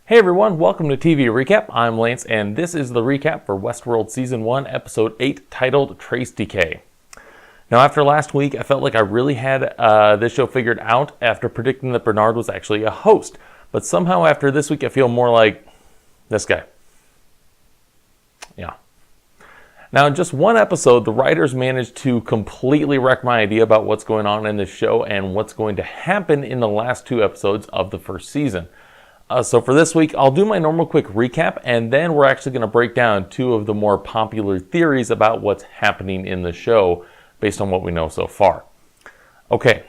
Hey everyone, welcome to TV Recap. I'm Lance, and this is the recap for Westworld Season 1, Episode 8, titled Trace Decay. Now, after last week, I felt like I really had this show figured out after predicting that Bernard was actually a host. But somehow after this week, I feel more like this guy. Yeah. Now, in just one episode, the writers managed to completely wreck my idea about what's going on in this show and what's going to happen in the last two episodes of the first season. So for this week, I'll do my normal quick recap, and then we're actually going to break down two of the more popular theories about what's happening in the show based on what we know so far. Okay,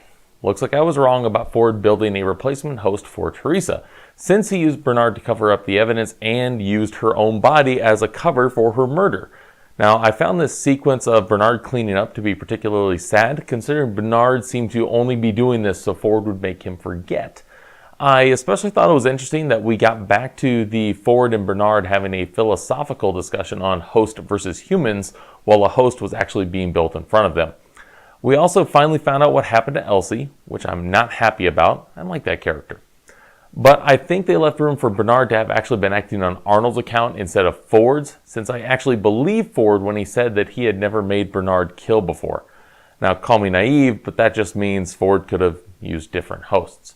looks like I was wrong about Ford building a replacement host for Teresa, since he used Bernard to cover up the evidence and used her own body as a cover for her murder. Now, I found this sequence of Bernard cleaning up to be particularly sad, considering Bernard seemed to only be doing this so Ford would make him forget. I especially thought it was interesting that we got back to the Ford and Bernard having a philosophical discussion on host versus humans while a host was actually being built in front of them. We also finally found out what happened to Elsie, which I'm not happy about. I like that character. But I think they left room for Bernard to have actually been acting on Arnold's account instead of Ford's, since I actually believe Ford when he said that he had never made Bernard kill before. Now, call me naive, but that just means Ford could have used different hosts.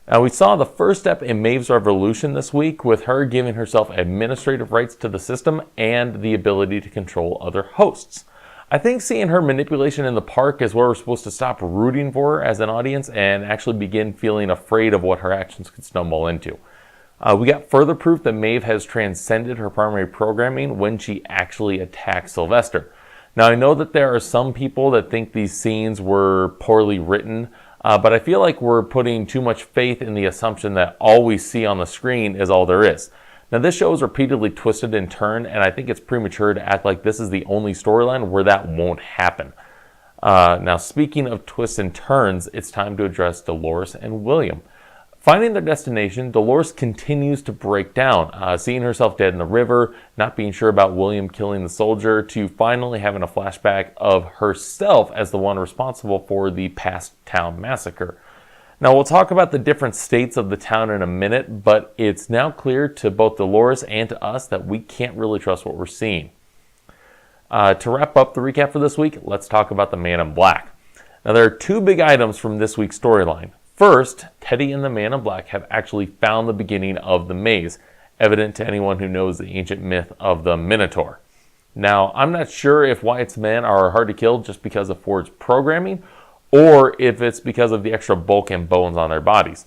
Now, we saw the first step in Maeve's revolution this week with her giving herself administrative rights to the system and the ability to control other hosts. I think seeing her manipulation in the park is where we're supposed to stop rooting for her as an audience and actually begin feeling afraid of what her actions could stumble into. We got further proof that Maeve has transcended her primary programming when she actually attacked Sylvester. Now, I know that there are some people that think these scenes were poorly written, but I feel like we're putting too much faith in the assumption that all we see on the screen is all there is. Now, this show is repeatedly twisted and turned, and I think it's premature to act like this is the only storyline where that won't happen. Now, speaking of twists and turns, it's time to address Dolores and William. Finding their destination, Dolores continues to break down, seeing herself dead in the river, not being sure about William killing the soldier, to finally having a flashback of herself as the one responsible for the past town massacre. Now, we'll talk about the different states of the town in a minute, but it's now clear to both Dolores and to us that we can't really trust what we're seeing. To wrap up the recap for this week, let's talk about the Man in Black. Now, there are two big items from this week's storyline. First, Teddy and the Man in Black have actually found the beginning of the maze, evident to anyone who knows the ancient myth of the Minotaur. Now, I'm not sure if Wyatt's men are hard to kill just because of Ford's programming, or if it's because of the extra bulk and bones on their bodies.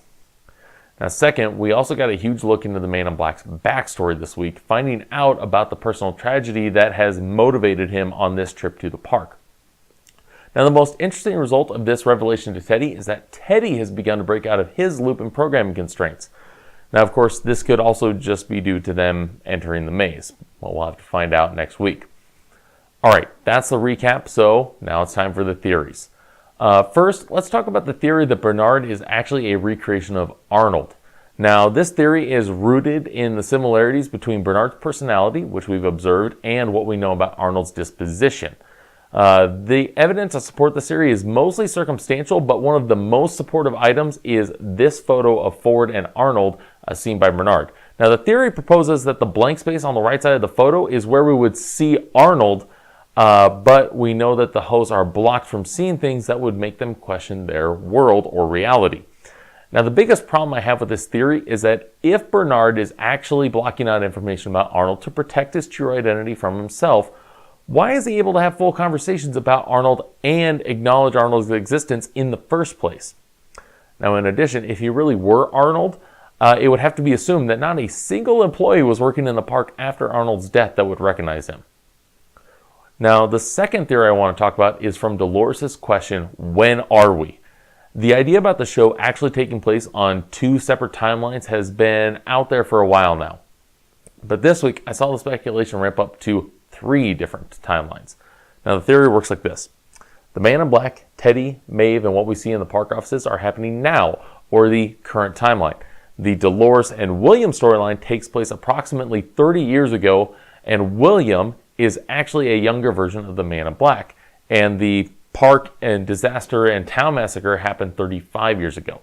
Now, second, we also got a huge look into the Man in Black's backstory this week, finding out about the personal tragedy that has motivated him on this trip to the park. Now, the most interesting result of this revelation to Teddy is that Teddy has begun to break out of his loop and programming constraints. Now, of course, this could also just be due to them entering the maze. Well, we'll have to find out next week. All right, that's the recap, so now it's time for the theories. First, let's talk about the theory that Bernard is actually a recreation of Arnold. Now, this theory is rooted in the similarities between Bernard's personality, which we've observed, and what we know about Arnold's disposition. The evidence to support this theory is mostly circumstantial, but one of the most supportive items is this photo of Ford and Arnold seen by Bernard. Now, the theory proposes that the blank space on the right side of the photo is where we would see Arnold, but we know that the hosts are blocked from seeing things that would make them question their world or reality. Now, the biggest problem I have with this theory is that if Bernard is actually blocking out information about Arnold to protect his true identity from himself, why is he able to have full conversations about Arnold and acknowledge Arnold's existence in the first place? Now, in addition, if he really were Arnold, it would have to be assumed that not a single employee was working in the park after Arnold's death that would recognize him. Now, the second theory I want to talk about is from Dolores' question, when are we? The idea about the show actually taking place on two separate timelines has been out there for a while now. But this week, I saw the speculation ramp up to 3 different timelines. Now, the theory works like this. The Man in Black, Teddy, Maeve, and what we see in the park offices are happening now, or the current timeline. The Dolores and William storyline takes place approximately 30 years ago, and William is actually a younger version of the Man in Black. And the park and disaster and town massacre happened 35 years ago.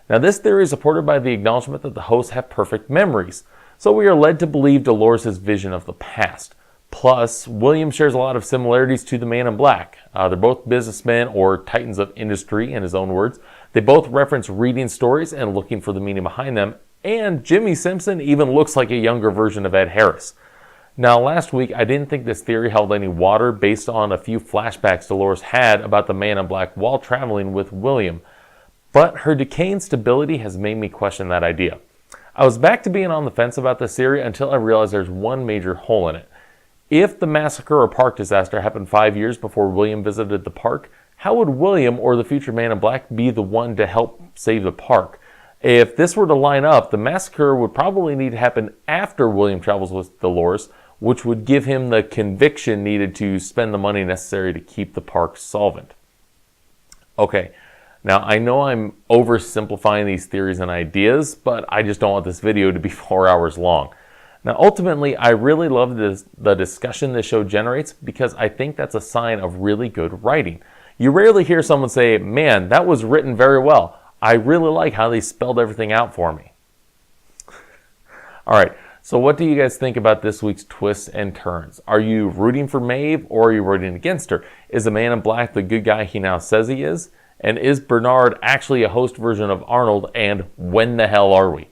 Now, this theory is supported by the acknowledgement that the hosts have perfect memories, so we are led to believe Dolores' vision of the past. Plus, William shares a lot of similarities to the Man in Black. They're both businessmen or titans of industry, in his own words. They both reference reading stories and looking for the meaning behind them, and Jimmy Simpson even looks like a younger version of Ed Harris. Now, last week, I didn't think this theory held any water based on a few flashbacks Dolores had about the Man in Black while traveling with William, but her decaying stability has made me question that idea. I was back to being on the fence about this theory until I realized there's one major hole in it. If the massacre or park disaster happened 5 years before William visited the park, how would William or the future Man in Black be the one to help save the park? If this were to line up, the massacre would probably need to happen after William travels with Dolores, which would give him the conviction needed to spend the money necessary to keep the park solvent. Okay, now I know I'm oversimplifying these theories and ideas, but I just don't want this video to be 4 hours long. Now, ultimately, I really love the discussion this show generates because I think that's a sign of really good writing. You rarely hear someone say, man, that was written very well. I really like how they spelled everything out for me. All right, so what do you guys think about this week's twists and turns? Are you rooting for Maeve or are you rooting against her? Is the Man in Black the good guy he now says he is? And is Bernard actually a host version of Arnold? And when the hell are we?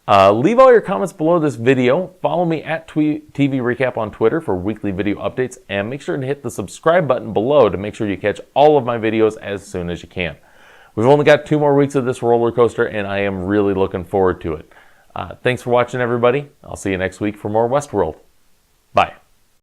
Leave all your comments below this video. Follow me at TV Recap on Twitter for weekly video updates, and make sure to hit the subscribe button below to make sure you catch all of my videos as soon as you can. We've only got 2 more weeks of this roller coaster, and I am really looking forward to it. Thanks for watching, everybody. I'll see you next week for more Westworld. Bye.